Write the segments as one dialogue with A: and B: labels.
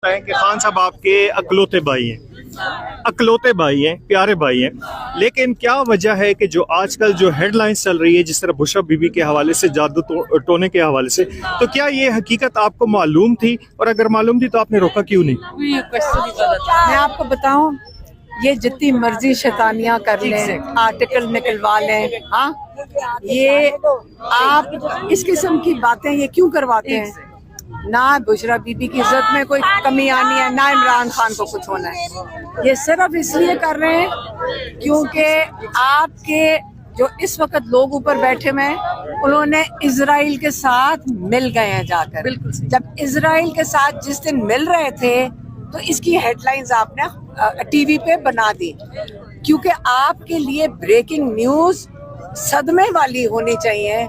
A: है कि खान साहब आपके अकलौते भाई हैं, प्यारे भाई हैं, लेकिन क्या वजह है कि जो आजकल जो हेडलाइंस चल रही है, जिस तरह बुशरा बीबी के हवाले से, जादू टोने के हवाले से, तो क्या ये हकीकत आपको मालूम थी, और अगर मालूम थी तो आपने रोका क्यों नहीं?
B: मैं आपको बताऊं, ये जितनी मर्जी शैतानियां कर लें, आर्टिकल निकलवा लें, हाँ, ये आप इस किस्म की बातें ये क्यों करवाते हैं? ना बुशरा बीबी की इज्जत में कोई कमी आनी है, ना इमरान खान को कुछ होना है। ये सिर्फ इसलिए कर रहे हैं क्योंकि आपके जो इस वक्त लोग ऊपर बैठे हुए हैं, उन्होंने इजराइल के साथ मिल गए हैं जाकर। बिल्कुल। जब इजराइल के साथ जिस दिन मिल रहे थे तो इसकी हेडलाइंस आपने टीवी पे बना दी, क्योंकि आपके लिए ब्रेकिंग न्यूज सदमे वाली होनी चाहिए।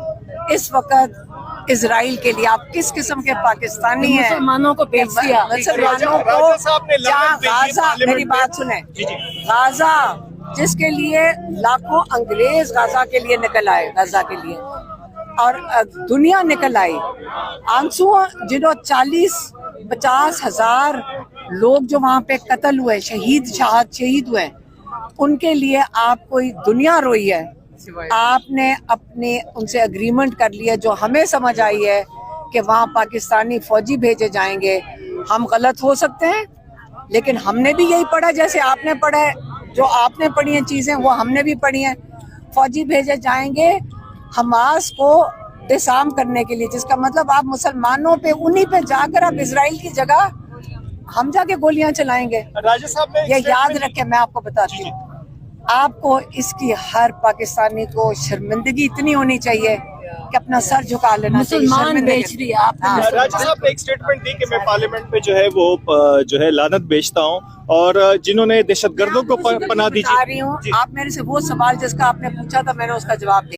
B: इस वक्त इजराइल के लिए आप किस किस्म के पाकिस्तानी हैं? मुसलमानों को बेच दिया, मुसलमानों को जहाँ गाजा, मेरी बात सुने, गाजा जिसके लिए लाखों अंग्रेज गाजा के लिए निकल आए, गाजा के लिए, और दुनिया निकल आई। आंसू जिन्हों 40-50 हजार लोग जो वहाँ पे कत्ल हुए, शहीद हुए, उनके लिए आप कोई दुनिया रोई है। आपने अपने उनसे एग्रीमेंट कर लिया, जो हमें समझ आई है कि वहाँ पाकिस्तानी फौजी भेजे जाएंगे। हम गलत हो सकते हैं, लेकिन हमने भी यही पढ़ा जैसे आपने पढ़ा है, जो आपने पढ़ी हैं चीजें वो हमने भी पढ़ी हैं। फौजी भेजे जाएंगे हमास को डिसार्म करने के लिए, जिसका मतलब आप मुसलमानों पे, उन्हीं पे जाकर आप इजराइल की जगह हम जाके गोलियां चलाएंगे। ये याद रखें, मैं आपको बताती हूँ, आपको इसकी हर पाकिस्तानी को शर्मिंदगी इतनी होनी चाहिए कि अपना सर झुका लेना चाहिए।
A: मुसलमान बेच रही है आप। राजा साहब ने एक स्टेटमेंट दी कि मैं पार्लियामेंट पे जो है वो जो है लानत बेचता हूँ, और जिन्होंने दहशतगर्दों को पनाह दी।
B: आप मेरे से वो सवाल जिसका आपने पूछा था, मैंने उसका जवाब दिया।